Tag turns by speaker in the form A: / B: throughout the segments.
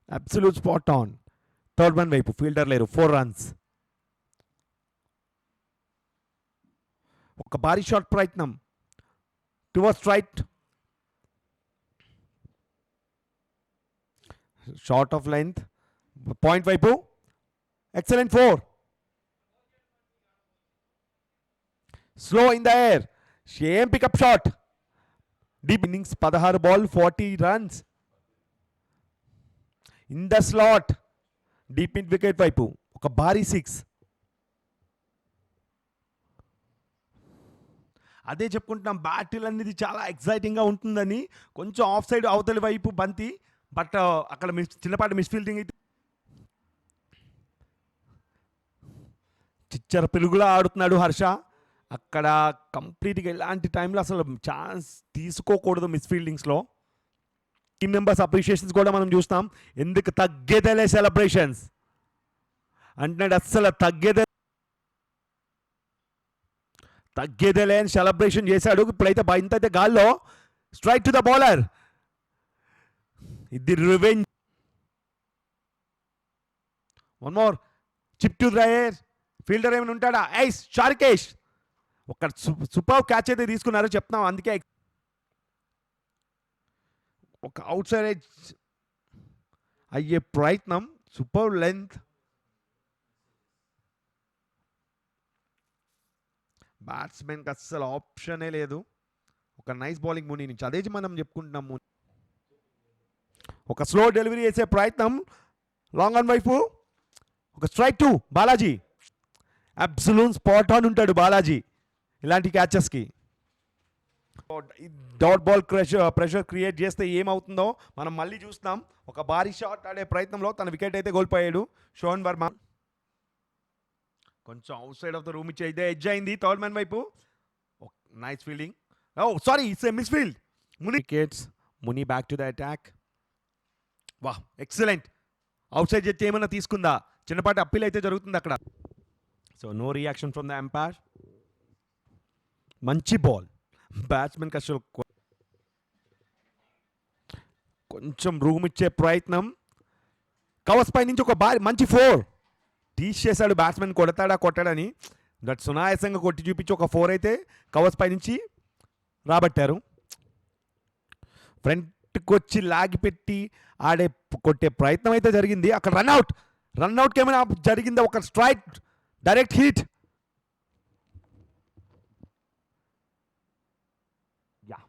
A: Absolute spot on. Third one వైపు fielder లేరు. 4 runs. ఒక భారీ షాట్ ప్రయత్నం towards straight. Short of length point వైపు. Excellent 4. Slow in the air. Same pickup shot. Deep innings 16 ball 40 runs. In the slot. Deep in wicket వైపు ఒక భారీ 6. అదే చెప్పుకుంటున్నాం, బ్యాటిల్ అనేది చాలా ఎక్సైటింగ్గా ఉంటుందని. కొంచెం ఆఫ్ సైడ్ అవతలి వైపు బంతి, బట్ అక్కడ చిన్నపాటి మిస్ఫీల్డింగ్ అయితే చిచ్చర పిలుగులా ఆడుతున్నాడు హర్ష. అక్కడ కంప్లీట్గా ఎలాంటి టైంలో అసలు ఛాన్స్ తీసుకోకూడదు మిస్ఫీల్డింగ్స్లో. టీమ్ మెంబర్స్ అప్రిషియేషన్స్ కూడా మనం చూస్తాం. ఎందుకు తగ్గేదేలే సెలబ్రేషన్స్ అంటున్నాడు. అస్సలు తగ్గేదేలే అని సెలబ్రేషన్ చేశాడు. ఇప్పుడైతే ఇంతైతే గాల్లో స్ట్రైక్ టు ద బౌలర్. ఇది revenge. One more chip to the air. Fielder ఏమైనా ఉంటాడా? ఐస్ షార్కేష్ ఒక సూపర్ క్యాచ్ అయితే తీసుకున్నారు చెప్తున్నాం. అందుకే ఒక అవుట్ సైడ్ ఎడ్జ్ అయ్యే ప్రయత్నం. Super length. బ్యాట్స్మెన్కి అస్సలు ఆప్షనే లేదు. ఒక నైస్ బౌలింగ్ ముని నుంచి. అదే మనం చెప్పుకుంటున్నాము. ఒక స్లో డెలివరీ చేసే ప్రయత్నం లాంగ్ ఆన్ వైపు. ఒక strike to Balaji. Absolute spot on ఉంటాడు బాలాజీ ఇలాంటి క్యాచెస్కి. డాట్ బాల్ ప్రెషర్ క్రియేట్ చేస్తే ఏమవుతుందో మనం మళ్ళీ చూస్తాం. ఒక భారీ షాట్ ఆడే ప్రయత్నంలో తన వికెట్ అయితే కోల్పోయాడు శోభన్ వర్మ. కొంచెం outside of the room ఇచ్చే ఇదే ఎడ్జ్ అయింది థర్డ్ మ్యాన్ వైపు. Nice fielding. Oh sorry, it's a misfield. Muni wickets. Muni back to the attack. వాహ్ ఎక్సలెంట్. అవుట్ సైడ్ జడ్జి ఏమైనా తీసుకుందా? చిన్నపాటి అప్పీల్ అయితే జరుగుతుంది అక్కడ. So no reaction from the umpire. మంచి బాల్. బ్యాట్స్మెన్కి అసలు కొంచెం రూమ్ ఇచ్చే ప్రయత్నం. కవర్స్ పై నుంచి ఒక మంచి 4 టీచ్ చేశాడు బ్యాట్స్మెన్. కొట్టాడని దట్ సునాయాసంగా కొట్టి చూపించి ఒక 4 అయితే కవర్స్ పై నుంచి రాబట్టారు. ఫ్రంట్కి వచ్చి లాగిపెట్టి కొట్టే ప్రయత్నం అయితే జరిగింది. అక్కడ రన్అట్కి ఏమైనా జరిగిందా? ఒక స్ట్రైక్ డైరెక్ట్ హిట్. యా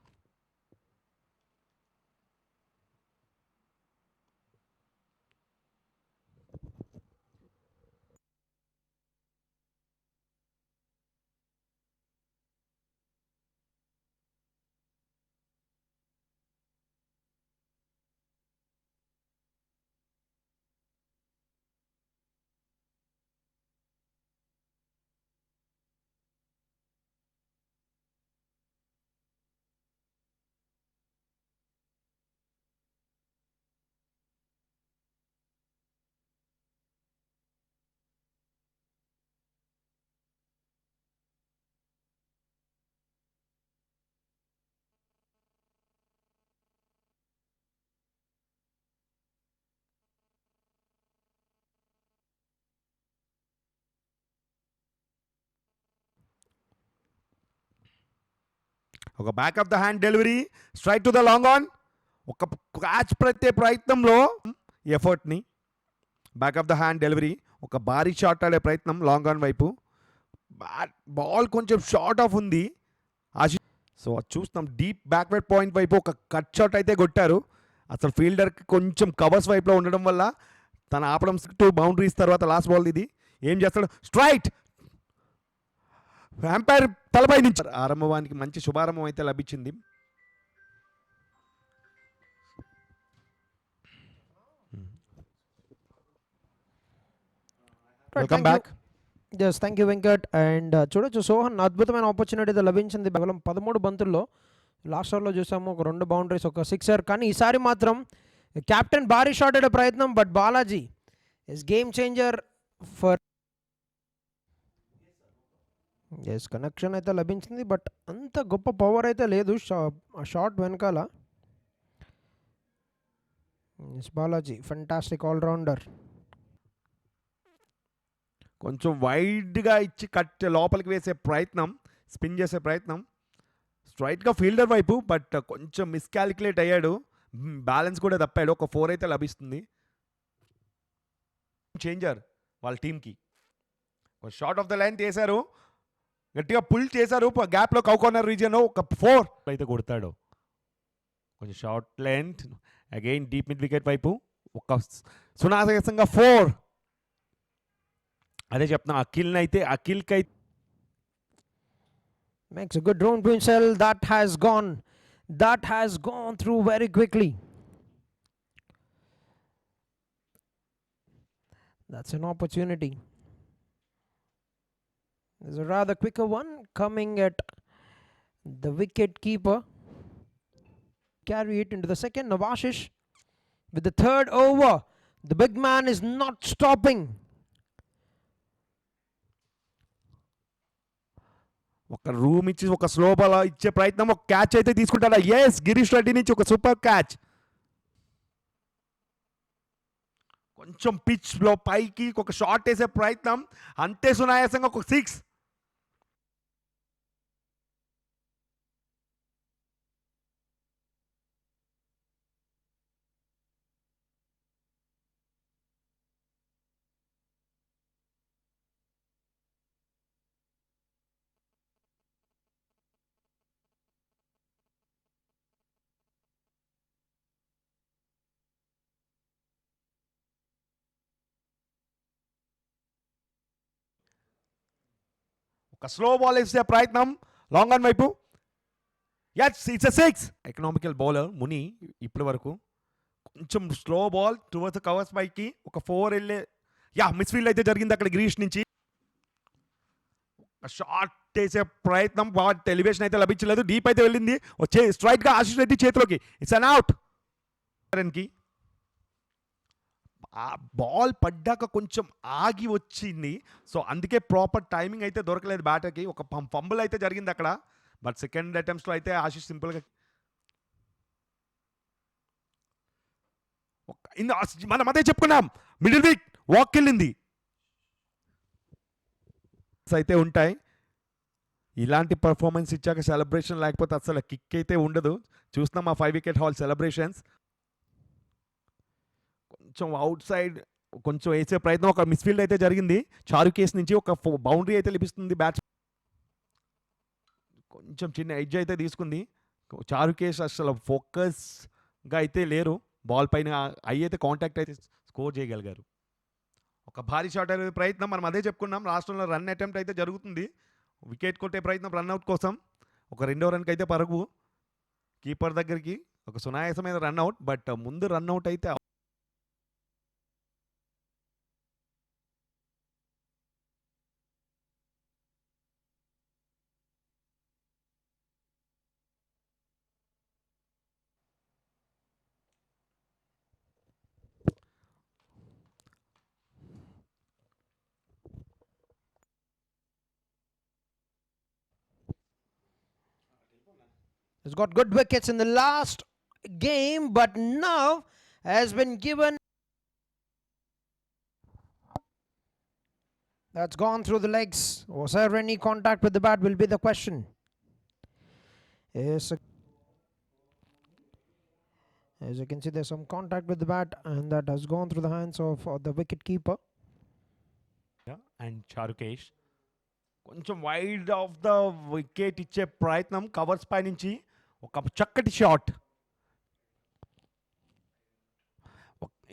A: ఒక back of the hand delivery. Strike to the long on. ఒక క్యాచ్ ప్రతి ప్రయత్నంలో ఎఫర్ట్ని. Back of the hand delivery. ఒక భారీ షాట్ ఆడే ప్రయత్నం లాంగ్ ఆన్ వైపు. బాల్ కొంచెం షార్ట్ ఆఫ్ ఉంది. సో చూస్తాం డీప్ బ్యాక్వర్డ్ పాయింట్ వైపు ఒక కట్ షాట్ అయితే కొట్టారు. అసలు ఫీల్డర్కి కొంచెం కవర్స్ వైపులో ఉండడం వల్ల తన ఆపడం 2 బౌండరీస్ తర్వాత లాస్ట్ బాల్ ఇది. ఏం చేస్తాడు? స్ట్రైట్. ఎంపైర్ తలపై నుంచి ఆరంభానికి మంచి శుభారంభం అయితే లభించింది. Welcome back.
B: Yes thank you Venkat. And చూడొచ్చు సోహన్ అద్భుతమైన ఆపర్చునిటీ అయితే లభించింది. కేవలం 13 బంతుల్లో లాస్ట్ ఓవర్లో చూసాము ఒక 2 బౌండరీస్ ఒక 6. కానీ ఈసారి మాత్రం కెప్టెన్ భారీ షాట్ అయ్యే ప్రయత్నం, but Balaji is game changer for. Yes connection అయితే లభించింది, బట్ అంత గొప్ప పవర్ అయితే లేదు షాట్ వెనకాల. Yes, Balaji, fantastic all-rounder.
A: కొంచెం వైడ్గా ఇచ్చి కట్ లోపలికి వేసే ప్రయత్నం, స్పిన్ చేసే ప్రయత్నం స్ట్రైట్గా ఫీల్డర్ వైపు, బట్ కొంచెం మిస్కాలిక్యులేట్ అయ్యాడు, బ్యాలెన్స్ కూడా తప్పాడు. ఒక 4 అయితే లభిస్తుంది. చేంజర్ వాళ్ళ టీంకి షార్ట్ ఆఫ్ ద లైన్ చేశారు, గట్టిగా పుల్ చేశారు, గ్యాప్లో కౌ కార్నర్ రీజియన్లో ఒక 4 అయితే కొడతాడు. కొంచెం short length again deep mid wicket వైపు ఒక సునాయాసంగా 4. అదే చెప్తున్నా, అఖిల్కి అయితే
B: Makes a good drone to himself. That has gone through very quickly. That's an opportunity. There's a rather quicker one coming at the wicket keeper. Carry it into the second. Now Ashish with the third over. The big man is not stopping.
A: ఒక room ఇచ్చి ఒక slow ball ఇచ్చే ప్రయత్నం, ఒక catch అయితే తీసుకుంటాడా. Yes, Girish Reddy నుంచి ఒక super catch. కొంచెం పిచ్లో పైకి ఒక షాట్ వేసే ప్రయత్నం, అంతే సునాయాసంగా ఒక 6. ఒక స్లో బాల్ వేసే ప్రయత్నం లాంగ్ ఆన్ వైపు. Yes, it's 6. Economical bowler Muni ఇప్పటి వరకు. కొంచెం స్లో బాల్ టువర్డ్స్ కవర్స్ పైకి ఒక 4 వెళ్ళే, మిస్ఫీల్డ్ అయితే జరిగింది అక్కడ గిరీష్ నుంచి. షార్ట్ వేసే ప్రయత్నం, ఎలివేషన్ అయితే లభించలేదు, డీప్ అయితే వెళ్ళింది, వచ్చే స్ట్రైట్గా ఆశిష్ రెడ్డి చేతిలోకి. It's an out. ఆ బాల్ పడ్డాక కొంచెం ఆగి వచ్చింది, సో అందుకే ప్రాపర్ టైమింగ్ అయితే దొరకలేదు బ్యాటర్కి. ఒక ఫంబుల్ అయితే జరిగింది అక్కడ, బట్ సెకండ్ అటెంప్ట్స్లో అయితే ఆశిష్ సింపుల్గా మనం అదే చెప్పుకున్నాం, మిడిల్ వీక్ వాక్ వెళ్ళింది అయితే ఉంటాయి. ఇలాంటి పర్ఫార్మెన్స్ ఇచ్చాక సెలబ్రేషన్ లేకపోతే అసలు కిక్ అయితే ఉండదు. చూస్తున్నాం ఆ 5 వికెట్ హాల్ సెలబ్రేషన్స్. కొంచెం అవుట్ సైడ్ కొంచెం వేసే ప్రయత్నం, ఒక మిస్ఫీల్డ్ అయితే జరిగింది. చారు కేస్ నుంచి ఒక బౌండరీ అయితే లభిస్తుంది బ్యాట్స్. కొంచెం చిన్న ఎడ్జ్ అయితే తీసుకుంది చారు కేస్, అసలు ఫోకస్గా అయితే లేరు బాల్ పైన. అయితే కాంటాక్ట్ అయితే స్కోర్ చేయగలిగారు. ఒక భారీ షాట్ అనే ప్రయత్నం, మనం అదే చెప్పుకున్నాం, లాస్ట్లో రన్ అటెంప్ట్ అయితే జరుగుతుంది, వికెట్ కొట్టే ప్రయత్నం రన్అట్ కోసం. ఒక 2వ రన్కి అయితే పరుగు కీపర్ దగ్గరికి, ఒక సునాయాసమైన రన్అట్, బట్ ముందు రన్అట్ అయితే
B: He's got good wickets in the last game, but now has been given. That's gone through the legs. Was there any contact with the bat will be the question. Yes. As you can see, there's some contact with the bat, and that has gone through the hands of the wicket keeper.
A: And Charukesh కొంచెం wide of the wicket ఇచ్చే ప్రయత్నం, covers పై నుంచి ఒక చక్కటి shot.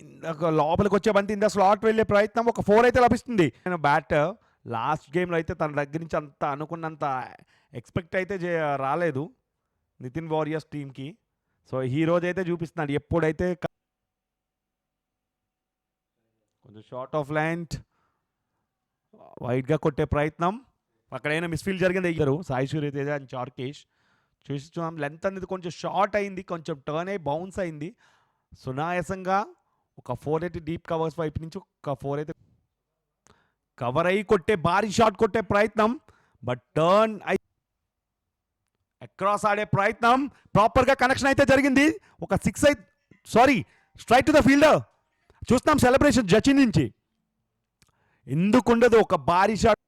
A: ఇందాక లోపలికి వచ్చే బంతి ఇందా స్లాట్ వెళ్ళే ప్రయత్నం, ఒక 4 అయితే లభిస్తుంది. బ్యాటర్ లాస్ట్ గేమ్లో అయితే తన దగ్గర నుంచి అంత అనుకున్నంత ఎక్స్పెక్ట్ అయితే రాలేదు నితిన్ వారియర్స్ టీంకి. సో ఈ రోజు అయితే చూపిస్తున్నాడు, ఎప్పుడైతే కొంచెం షార్ట్ ఆఫ్ లెంత్ వైడ్గా కొట్టే ప్రయత్నం, అక్కడైనా మిస్ఫీల్డ్ జరిగింది అయ్యారు సాయి సూర్యతేజ అండ్ చార్కేష్. చూస్తున్నాం లెంత్ అనేది కొంచెం షార్ట్ అయింది, కొంచెం టర్న్ అయ్యి బౌన్స్ అయింది. సునాయాసంగా ఒక 4 అయితే డీప్ కవర్స్ వైపు నుంచి ఒక 4 అయితే కవర్ అయ్యి కొట్టే భారీ షాట్ కొట్టే ప్రయత్నం, బట్ టర్న్ అయి అక్రాస్ ఆడే ప్రయత్నం, ప్రాపర్గా కనెక్షన్ అయితే జరిగింది. ఒక 6 అయితే స్ట్రైట్ టు ద ఫీల్డర్. చూస్తాం సెలబ్రేషన్ జడ్జి నుంచి. ఎందుకుండదు ఒక భారీ షాట్.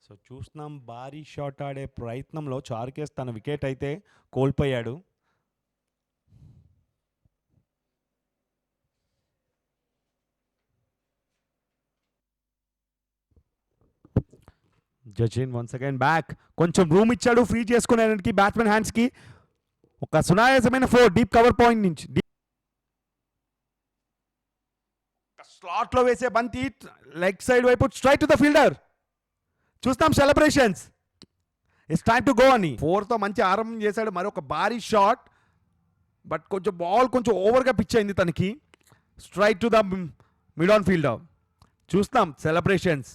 A: సో చూస్తున్నాం భారీ షాట్ ఆడే ప్రయత్నంలో చార్కేస్ తన వికెట్ అయితే కోల్పోయాడు. జడ్జిన్ వన్స్ అగైన్ బ్యాక్. కొంచెం రూమ్ ఇచ్చాడు ఫ్రీ చేసుకునేదానికి బ్యాట్స్మెన్ హ్యాండ్స్కి. ఒక సునాయాసమైన 4 డీప్ కవర్ పాయింట్ నుంచి స్లాట్లో వేసే బంతి లెగ్ సైడ్ వైపు స్ట్రైట్ టు ద ఫీల్డర్. చూస్తాం celebrations. It's time to go అని 4తో మంచి ఆరంభం చేశాడు. మరొక భారీ షాట్, బట్ కొంచెం బాల్ కొంచెం ఓవర్గా పిచ్ అయింది తనకి. Straight to the mid on fielder. చూస్తాం సెలబ్రేషన్స్.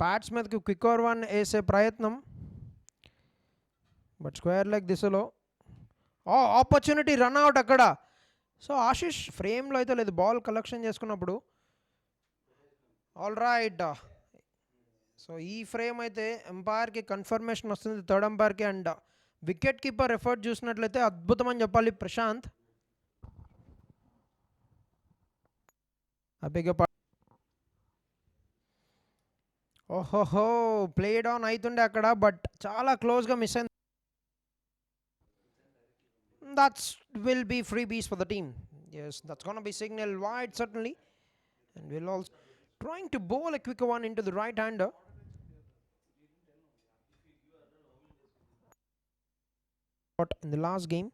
B: ప్యాట్స్ మీదకి క్విక్ ఓవర్ 1 వేసే ప్రయత్నం, బట్ స్క్వేర్ లెగ్ దిశలో ఆపర్చునిటీ రన్అట్ అక్కడ. సో ఆశిష్ ఫ్రేమ్లో అయితే లేదు, బాల్ కలెక్షన్ చేసుకున్నప్పుడు. All right. సో ఈ ఫ్రేమ్ అయితే ఎంపైర్కి కన్ఫర్మేషన్ వస్తుంది, థర్డ్ ఎంపైర్కి. అండ్ వికెట్ కీపర్ ఎఫర్ట్ చూసినట్లయితే అద్భుతం అని చెప్పాలి ప్రశాంత్. హ్యాపీగా ఓహోహో ప్లేడ్ ఆన్ అవుతుండే అక్కడ, బట్ చాలా క్లోజ్గా మిస్ అయింది. That's will be freebies for the team. Yes, that's gonna be signal wide certainly, and we'll also trying to bowl a quicker one into the right hander. But in the last game,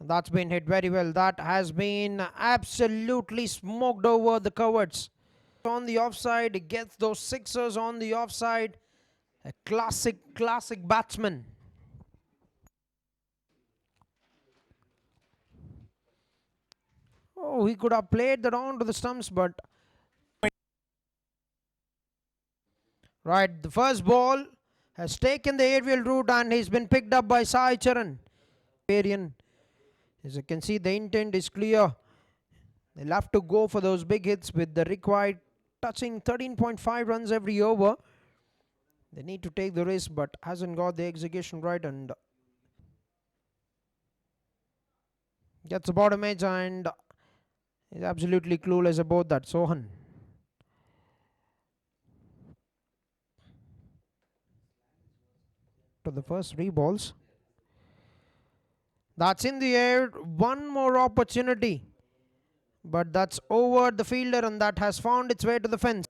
B: that's been hit very well. That has been absolutely smoked over the coverts. On the offside, he gets those sixers on the offside. A classic batsman. Oh, he could have played that on to the stumps, but right, the first ball has taken the aerial route and he's been picked up by Sai Charan. As you can see, the intent is clear. They'll have to go for those big hits with the required touching 13.5 runs every over. They need to take the risk, but hasn't got the execution right and gets the bottom edge and is absolutely clueless about that. Sohan. To the first 3 balls. That's in the air. One more opportunity, but that's over the fielder and that has found its way to the fence.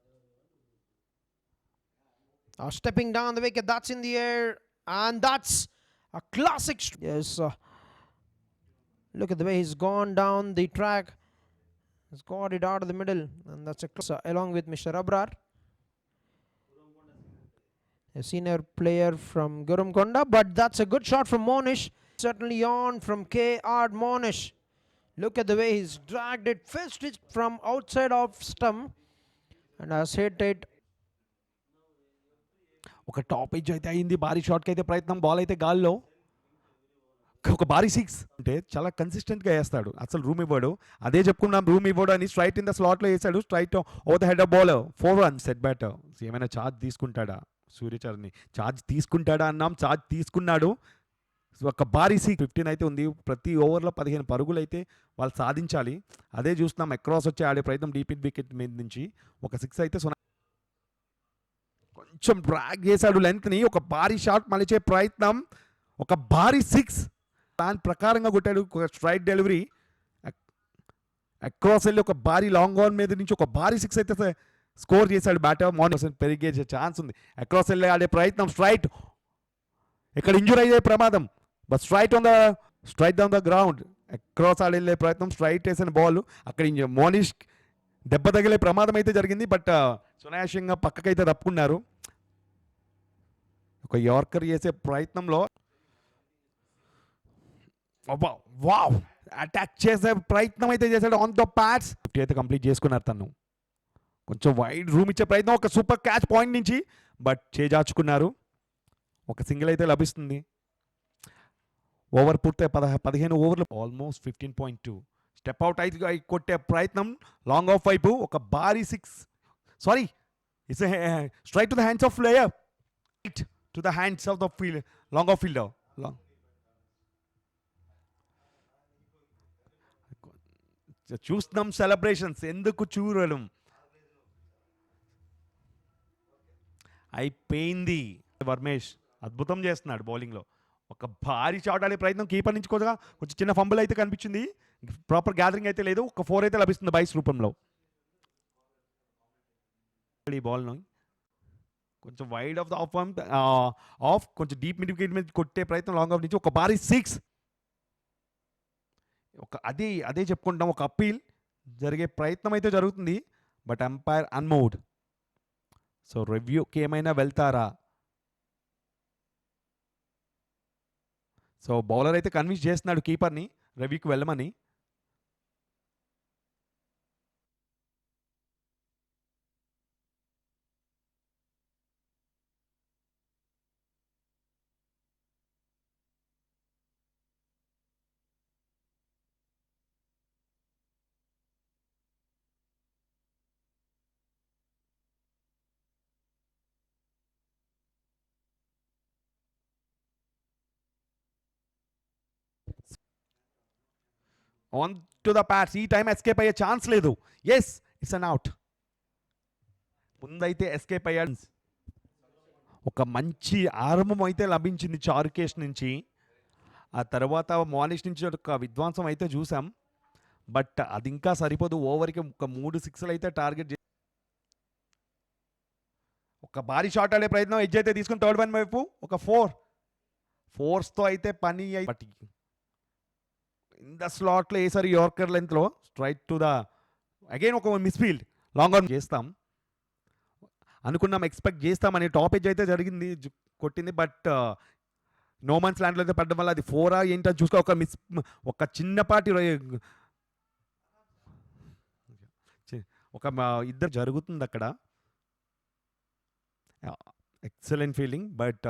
B: Stepping down the wicket, that's in the air, and that's a classic. Yes, look at the way he's gone down the track. He's got it out of the middle, and that's a along with Mr. Abrar, a senior player from Gurumkonda. But that's a good shot from Monish. Certainly on from K.R. Monish. Look at the way he's dragged it, fetched it from outside of stump and has hit it.
A: ఒక top edge అయితే అయింది. భారీ షాట్కి అయితే ప్రయత్నం, ball అయితే గాల్లో. ఒక భారీ 6 అంటే చాలా కన్సిస్టెంట్గా వేస్తాడు, అసలు రూమ్ ఇవ్వడు. అదే చెప్పుకున్నాం, రూమ్ ఇవ్వడు అని. స్ట్రైట్ ఇన్ ద స్లాట్లో వేసాడు, straight over the head of bowler. 4 runs set batter. ఏమైనా ఛార్జ్ తీసుకుంటాడా సూర్యచరణ్ని? ఛార్జ్ తీసుకుంటాడా అన్నాం, ఛార్జ్ తీసుకున్నాడు. ఒక భారీ 15 అయితే ఉంది. ప్రతి ఓవర్లో 15 పరుగులు అయితే వాళ్ళు సాధించాలి. అదే చూస్తున్నాం. అక్రాస్ వచ్చి ఆడే ప్రయత్నం డీప్ ఇన్ వికెట్ మీద నుంచి ఒక 6 అయితే కొంచెం డ్రాగ్ చేశాడు లెంత్ని. ఒక భారీ షాట్ మలిచే ప్రయత్నం, ఒక భారీ 6 ప్లాన్ ప్రకారంగా కొట్టాడు. ఒక స్ట్రైట్ డెలివరీ అక్రాస్ వెళ్ళి ఒక భారీ లాంగ్ ఆన్ మీద నుంచి ఒక భారీ 6 అయితే స్కోర్ చేశాడు బ్యాటర్. మార్నింగ్ పెరిగే ఛాన్స్ ఉంది. అక్రాస్ వెళ్ళి ఆడే ప్రయత్నం, స్ట్రైట్. ఇక్కడ ఇంజూర్ అయ్యే ప్రమాదం, but straight on the ground. Across ఆడెళ్ళే ప్రయత్నం, స్ట్రైట్ వేసిన బాల్ అక్కడ మోనిష్ దెబ్బ తగిలే ప్రమాదం అయితే జరిగింది, బట్ సునాయాసంగా పక్కకైతే తప్పుకున్నారు. ఒక యార్కర్ చేసే ప్రయత్నంలో వావ్ అటాక్ చేసే ప్రయత్నం అయితే చేశాడు ఆన్ ద ప్యాడ్స్. 50 అయితే కంప్లీట్ చేసుకున్నారు తను. కొంచెం వైడ్ రూమ్ ఇచ్చే ప్రయత్నం, ఒక సూపర్ క్యాచ్ పాయింట్ నుంచి, బట్ చేజార్చుకున్నారు. ఒక సింగిల్ అయితే లభిస్తుంది. ఓవర్ పూర్తి 15 ఓవర్లు, ఆల్మోస్ట్ 15.2. స్టెప్ అవుట్ అయితే కొట్టే ప్రయత్నం లాంగ్ ఆఫ్ వైపు, ఒక భారీ 6. Sorry, It's a straight to the hands of player. Right to the hands of the field, longer fielder. Long. చూస్తున్నాం సెలబ్రేషన్స్ ఎందుకు చూడడం అయిపోయింది. వర్మేష్ అద్భుతం చేస్తున్నాడు బౌలింగ్లో. ఒక భారీ షాట్ ఆడే ప్రయత్నం కీపర్ నుంచి కొంచెం చిన్న ఫంబుల్ అయితే కనిపించింది. ప్రాపర్ గ్యాదరింగ్ అయితే లేదు. ఒక 4 అయితే లభిస్తుంది బైస్ రూపంలో. ఈ బాల్ను కొంచెం వైడ్ ఆఫ్ ద ఆఫ్ కొంచెం డీప్ మిడ్ వికెట్ మీద కొట్టే ప్రయత్నం లాంగ్ ఆఫ్ నుంచి ఒక భారీ 6. అదే చెప్పుకుంటాం, ఒక అప్పీల్ జరిగే ప్రయత్నం అయితే జరుగుతుంది. But umpire unmoved. సో రివ్యూకి ఏమైనా వెళ్తారా? సో బౌలర్ అయితే కన్విన్స్ చేస్తున్నాడు కీపర్ని రివ్యూకి వెళ్ళమని. On to the pads. ఈ టైం ఎస్కేప్ అయ్యే ఛాన్స్ లేదు. Yes, it's an out. ముందైతే ఎస్కేప్ అయ్యాడు. ఒక మంచి ఆరంభం అయితే లభించింది చారుకేష్ నుంచి. ఆ తర్వాత మాలిష్ నుంచి ఒక విధ్వంసం అయితే చూసాం. బట్ అది ఇంకా సరిపోదు. ఓవర్కి ఒక 3 6లు అయితే టార్గెట్ ఒక భారీ షాట్ ఆడే ప్రయత్నం ఎడ్జ్ అయితే తీసుకుని థర్డ్ వన్ వైపు ఒక 4తో అయితే పని బట్ ఇన్ ద స్లాట్లో వేసారు యార్కర్ లెంత్లో స్ట్రైట్ టు ద అగైన్ ఒక మిస్ఫీల్డ్ లాంగ్ ఆన్ చేస్తాం అనుకున్నాం, ఎక్స్పెక్ట్ చేస్తామని. టాప్ ఎడ్జ్ అయితే జరిగింది, కొట్టింది. బట్ నోమన్స్ ల్యాండ్లో అయితే పడడం వల్ల అది 4 ఏంటో చూసుకో ఒక చిన్నపాటి ఒక ఇద్దరు జరుగుతుంది అక్కడ. Excellent feeling. బట్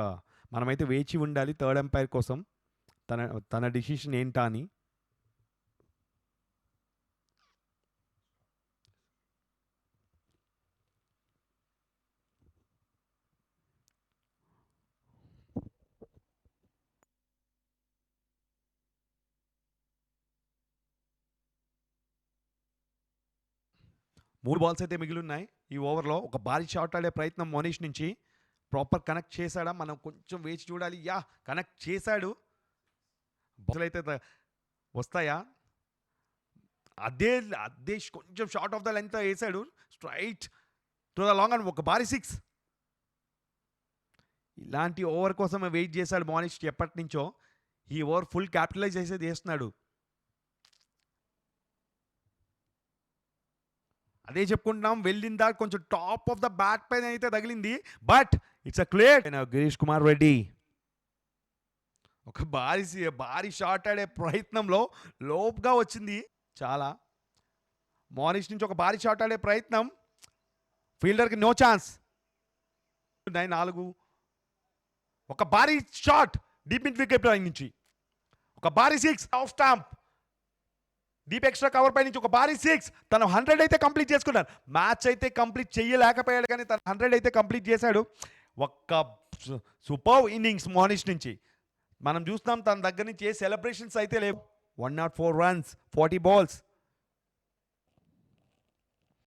A: మనమైతే వేచి ఉండాలి థర్డ్ ఎంపైర్ కోసం, తన డిసిషన్ ఏంటా అని. మూడు బాల్స్ అయితే మిగిలి ఉన్నాయి ఈ ఓవర్లో. ఒక భారీ షాట్ ఆడే ప్రయత్నం మనీష్ నుంచి. ప్రాపర్ కనెక్ట్ చేశాడా? మనం కొంచెం వేచి చూడాలి. కనెక్ట్ చేశాడు. బాల్ అయితే వస్తాయా? అదే కొంచెం షార్ట్ ఆఫ్ ద లెంత్ వేసాడు straight to the long and ఒక భారీ 6. ఇలాంటి ఓవర్ కోసమే వెయిట్ చేశాడు మనీష్ ఎప్పటి నుంచో. ఈ ఓవర్ ఫుల్ క్యాపిటలైజ్ చేసేది చేస్తున్నాడు. అదే చెప్పుకుంటున్నాం, వెళ్ళిందా కొంచెం టాప్ ఆఫ్ ద బ్యాట్ పైన అయితే తగిలింది. But it's a clear. Girish Kumar Reddy ఒక భారీ షాట్ ఆడే ప్రయత్నంలో లోపుగా వచ్చింది చాలా. మానిష్ నుంచి ఒక భారీ షాట్ ఆడే ప్రయత్నం, ఫీల్డర్కి నో ఛాన్స్. 4 ఒక భారీ షాట్ డీప్ మిడ్ వికెట్ నుంచి ఒక భారీ 6 off stump. Deep extra cover పై నుంచి ఒక భారీ 6. తను 100 అయితే కంప్లీట్ చేసుకున్నాడు. మ్యాచ్ అయితే కంప్లీట్ చేయలేకపోయాడు కానీ తను 100 అయితే కంప్లీట్ చేశాడు. ఒక్క సూపర్ ఇన్నింగ్స్ మానిష్ నుంచి మనం చూస్తాం. తన దగ్గర నుంచి ఏ సెలబ్రేషన్స్ అయితే లేవు. 104 runs 40 balls.